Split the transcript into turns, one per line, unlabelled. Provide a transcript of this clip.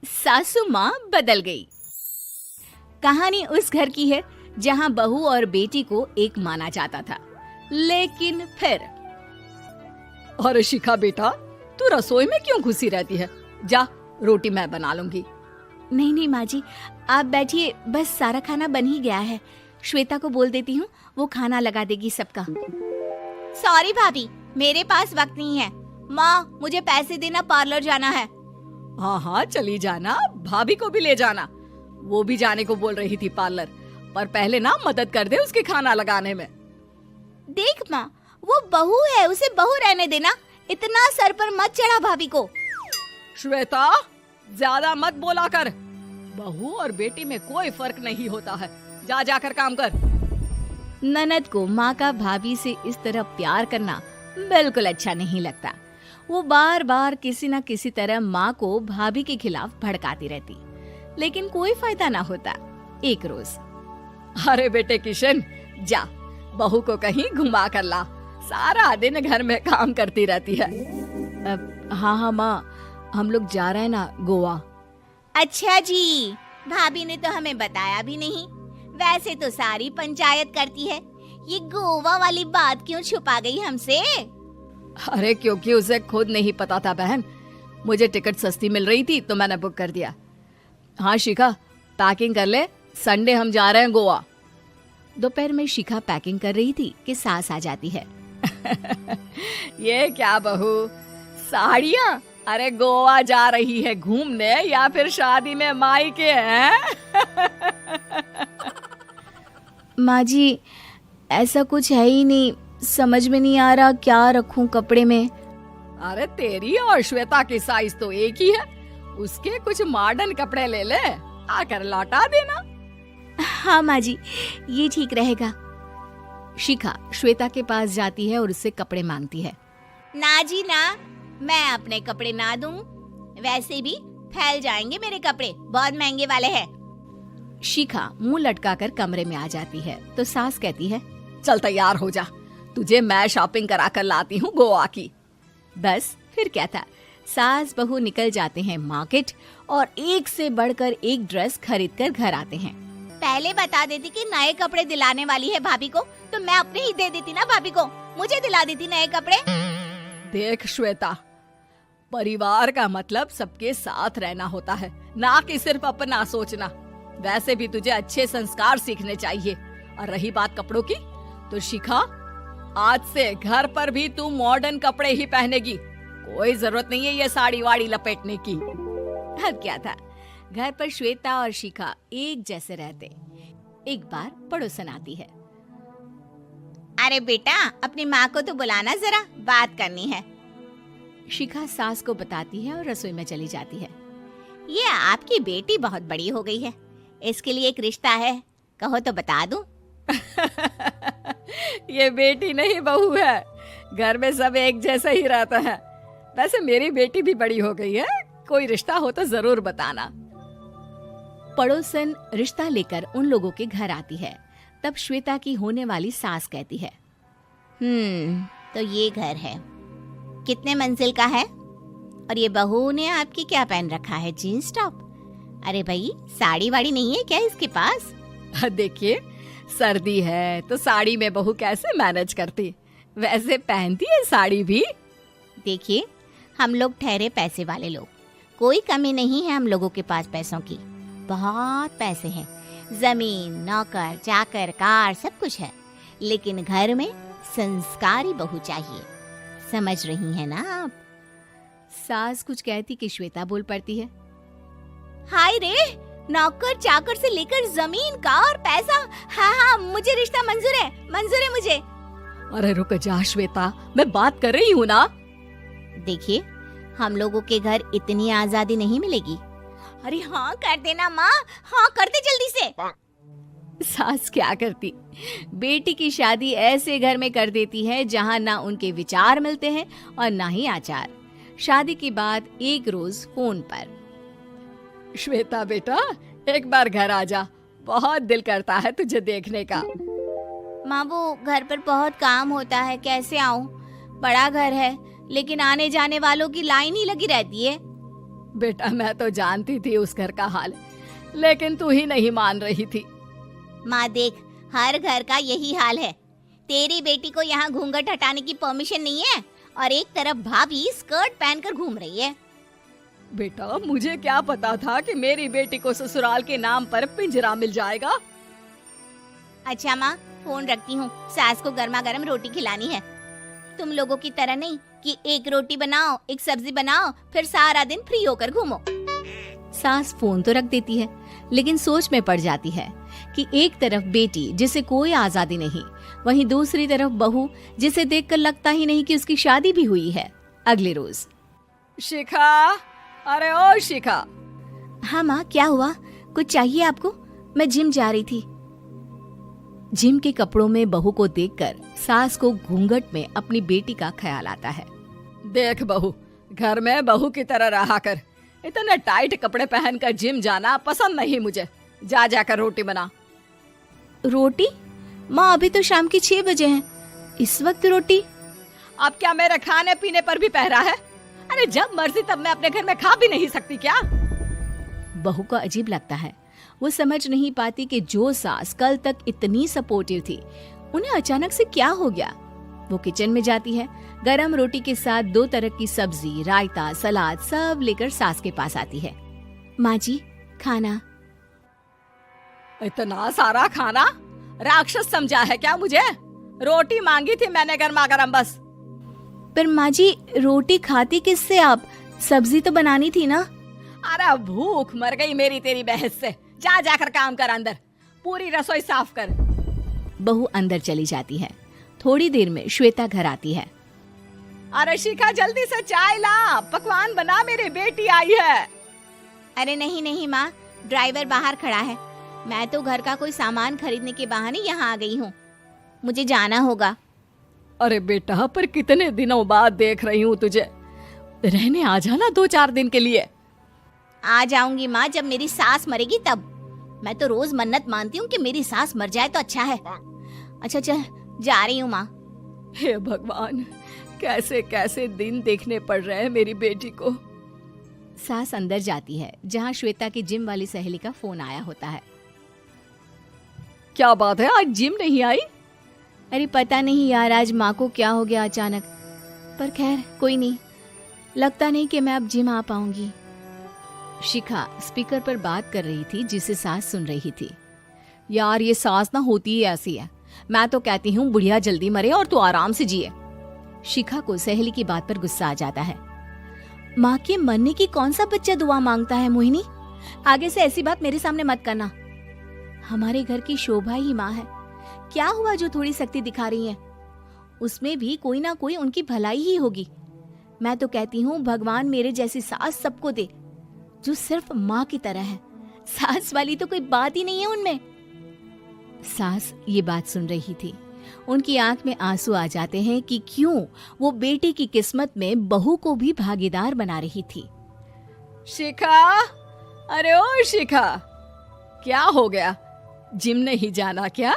सासू माँ बदल गई। कहानी उस घर की है जहाँ बहू और बेटी को एक माना जाता था, लेकिन फिर
अरे शिखा बेटा, तू रसोई में क्यों घुसी रहती है? जा, रोटी मैं बना लूंगी।
नहीं नहीं माँ जी, आप बैठिए, बस सारा खाना बन ही गया है। श्वेता को बोल देती हूँ, वो खाना लगा देगी सबका। सॉरी भाभी, मेरे पास वक्त नहीं है। माँ, मुझे पैसे देना, पार्लर जाना है।
हाँ हाँ चली जाना, भाभी को भी ले जाना। वो भी जाने को बोल रही थी पार्लर, पर पहले ना मदद कर दे उसके खाना लगाने में।
देख माँ, वो बहू है, उसे बहू रहने देना, इतना सर पर मत चढ़ा भाभी को।
श्वेता, ज्यादा मत बोला कर। बहू और बेटी में कोई फर्क नहीं होता है। जा जाकर काम कर।
ननद को माँ का भाभी से इस तरह प्यार करना बिल्कुल अच्छा नहीं लगता। वो बार बार किसी न किसी तरह माँ को भाभी के खिलाफ भड़काती रहती, लेकिन कोई फायदा ना होता। एक रोज,
अरे बेटे किशन, जा बहू को कहीं घुमा कर ला, सारा दिन घर में काम करती रहती है।
हाँ हाँ माँ, हम लोग जा रहे हैं ना गोवा। अच्छा जी, भाभी ने तो हमें बताया भी नहीं। वैसे तो सारी पंचायत करती है, ये गोवा वाली बात क्यों छुपा गई हमसे?
अरे क्योंकि उसे खुद नहीं पता था बहन। मुझे टिकट सस्ती मिल रही थी तो मैंने बुक कर दिया। हाँ शिखा, पैकिंग कर ले, संडे हम जा रहे हैं गोवा।
दोपहर में शिखा पैकिंग कर रही थी कि सास आ जाती है।
ये क्या बहू, साड़ियाँ? अरे गोवा जा रही है घूमने या फिर शादी में मायके हैं?
माँ जी, ऐसा कुछ है ही नहीं, समझ में नहीं आ रहा क्या रखूं कपड़े में।
अरे तेरी और श्वेता की साइज तो एक ही है, उसके कुछ मॉडर्न कपड़े ले ले, आकर लौटा देना।
हाँ माँ जी, ये ठीक रहेगा। शिखा श्वेता के पास जाती है और उससे कपड़े मांगती है। ना जी ना, मैं अपने कपड़े ना दूं, वैसे भी फैल जाएंगे मेरे कपड़े, बहुत महंगे वाले हैं। शिखा मुंह लटकाकर कमरे में आ जाती है तो सास कहती है,
चल तैयार हो जा, तुझे मैं शॉपिंग करा कर लाती हूँ गोवा की।
बस फिर क्या था, सास बहू निकल जाते हैं मार्केट और एक से बढ़कर एक ड्रेस खरीद कर घर आते हैं। पहले बता देती कि नए कपड़े दिलाने वाली है भाभी को, तो मैं अपने ही दे देती ना भाभी को, मुझे दिला देती नए कपड़े।
देख श्वेता, परिवार का मतलब सबके साथ रहना होता है, ना कि सिर्फ अपना सोचना। वैसे भी तुझे अच्छे संस्कार सीखने चाहिए। और रही बात कपड़ों की, तो शिखा, आज से घर पर भी तू मॉडर्न कपड़े ही पहनेगी। कोई जरूरत नहीं है ये साड़ी वाड़ी लपेटने की।
अब क्या था, घर पर श्वेता और शिखा एक जैसे रहते। एक बार पड़ोसन आती है। अरे बेटा, अपनी माँ को तो बुलाना जरा, बात करनी है। शिखा सास को बताती है और रसोई में चली जाती है। ये आपकी बेटी बहुत बड़ी हो गई है, इसके लिए एक रिश्ता है, कहो तो बता दूं।
ये बेटी नहीं बहू है, घर में सब एक जैसा ही रहता है। वैसे मेरी बेटी भी बड़ी हो गई है, कोई रिश्ता हो तो जरूर बताना।
पड़ोसन रिश्ता लेकर उन लोगों के घर आती है। तब श्वेता की होने वाली सास कहती है, तो ये घर है, कितने मंजिल का है? और ये बहू ने आपकी क्या पहन रखा है, जीन्स टॉप? अरे भाई, साड़ी वाड़ी नहीं है क्या इसके पास?
देखिए, सर्दी है तो साड़ी में बहू कैसे मैनेज करती, वैसे पहनती है साड़ी भी।
देखिए, हम लोग ठहरे पैसे वाले लोग, कोई कमी नहीं है हम लोगों के पास पैसों की, बहुत पैसे हैं, जमीन, नौकर चाकर, कार, सब कुछ है, लेकिन घर में संस्कारी बहू चाहिए। समझ रही हैं ना आप? सास कुछ कहती कि श्वेता बोल पड़ती है, हाय रे, नौकर चाकर से लेकर जमीन, कार, पैसा, हाँ हाँ मुझे रिश्ता मंजूर है मुझे।
अरे रुक जा श्वेता, मैं बात कर रही हूँ ना।
देखिए, हम लोगों के घर इतनी आजादी नहीं मिलेगी। अरे हाँ कर देना माँ, हाँ कर दे जल्दी से। सास क्या करती, बेटी की शादी ऐसे घर में कर देती है जहाँ ना उनके विचार मिलते हैं और ना ही आचार। शादी के बाद एक रोज फोन पर,
श्वेता बेटा, एक बार घर आ जा, बहुत दिल करता है तुझे देखने का।
माँ, वो घर पर बहुत काम होता है, कैसे आऊँ? बड़ा घर है, लेकिन आने जाने वालों की लाइन ही लगी रहती है।
बेटा मैं तो जानती थी उस घर का हाल, लेकिन तू ही नहीं मान रही थी।
माँ देख, हर घर का यही हाल है। तेरी बेटी को यहाँ घूंघट हटाने की परमिशन नहीं है और एक तरफ भाभी स्कर्ट पहनकर घूम रही है।
बेटा मुझे क्या पता था कि मेरी बेटी को ससुराल के नाम पर पिंजरा मिल जाएगा।
अच्छा माँ, फोन रखती हूँ, सास को गर्मा गर्म रोटी खिलानी है। तुम लोगों की तरह नहीं कि एक रोटी बनाओ, एक सब्जी बनाओ, फिर सारा दिन फ्री होकर घूमो। सास फोन तो रख देती है, लेकिन सोच में पड़ जाती है कि एक तरफ बेटी जिसे कोई आजादी नहीं, वहीं दूसरी तरफ बहू जिसे देखकर लगता ही नहीं कि उसकी शादी भी हुई है। अगले रोज।
शिखा, अरे ओ शिखा।
हाँ माँ, क्या हुआ? कुछ चाहिए आपको? मैं जिम जा रही थी। जिम के कपड़ों में बहू को देखकर सास को घूंघट में अपनी बेटी का ख्याल आता है।
देख बहू, घर में बहू की तरह रहा कर। इतने टाइट कपड़े पहनकर जिम जाना पसंद नहीं मुझे। जा जाकर रोटी बना।
रोटी? माँ अभी तो शाम के 6 बजे हैं, इस वक्त रोटी?
अब क्या मेरे खाने पीने पर भी पहरा है? अरे जब मर्जी तब मैं अपने घर में खा भी नहीं सकती क्या?
बहू को अजीब लगता है। वो समझ नहीं पाती कि जो सास कल तक इतनी सपोर्टिव थी, उन्हें अचानक से क्या हो गया। वो किचन में जाती है, गरम रोटी के साथ 2 तरह की सब्जी, रायता, सलाद सब लेकर सास के पास आती है। माँ जी, खाना।
इतना सारा खाना? राक्षस समझा है क्या मुझे? रोटी मांगी थी मैंने गर्मा गर्म बस।
पर माँ जी, रोटी खाती किससे आप? सब्जी तो बनानी थी ना।
अरे भूख मर गई मेरी तेरी बहस से। जा जाकर काम कर, अंदर पूरी रसोई साफ कर।
बहू अंदर चली जाती है। थोड़ी देर में श्वेता घर आती है।
अरे शिखा जल्दी से चाय ला, पकवान बना, मेरी बेटी आई है।
अरे नहीं नहीं माँ, ड्राइवर बाहर खड़ा है। मैं तो घर का कोई सामान खरीदने के बहाने यहाँ आ गई हूँ, मुझे जाना होगा।
अरे बेटा, पर कितने दिनों बाद देख रही हूँ तुझे, रहने आ जाना 2-4 दिन के लिए।
आ जाऊंगी माँ, जब मेरी सास मरेगी तब। मैं तो रोज मन्नत मानती हूँ कि मेरी सास मर जाए तो अच्छा है। अच्छा चल, जा रही हूँ माँ।
हे भगवान, कैसे कैसे दिन देखने पड़ रहे हैं मेरी बेटी को।
सास अंदर जाती है, जहाँ श्वेता की जिम वाली सहेली का फोन आया होता है।
क्या बात है, आज जिम नहीं आई?
अरे पता नहीं यार, आज माँ को क्या हो गया अचानक। पर खैर कोई नहीं, लगता नहीं कि मैं अब जिम आ पाऊंगी। शिखा स्पीकर पर बात कर रही थी, जिसे सास सुन रही थी।
यार ये सास ना होती ही ऐसी है। मैं तो कहती हूँ बुढ़िया जल्दी मरे और तू आराम से जिए।
शिखा को सहेली की बात पर गुस्सा आ जाता है। माँ के मरने की कौन सा बच्चा दुआ मांगता है मोहिनी? आगे से ऐसी बात मेरे सामने मत करना। हमारे घर की शोभा ही माँ है। क्या हुआ जो थोड़ी सख्ती दिखा रही है? उसमें भी कोई ना कोई उनकी भलाई ही होगी। मैं तो कहती हूँ भगवान मेरे जैसी सास सबको दे, जो सिर्फ माँ की तरह है। सास वाली तो कोई बात ही नहीं है उनमें। सास ये बात सुन रही थी। उनकी आंख में आंसू आ जाते हैं कि क्यों वो बेटी की किस्मत में बहू को भी भागीदार बना रही थी।
शिखा, अरे ओ शिखा, क्या हो गया? जिम नहीं जाना क्या?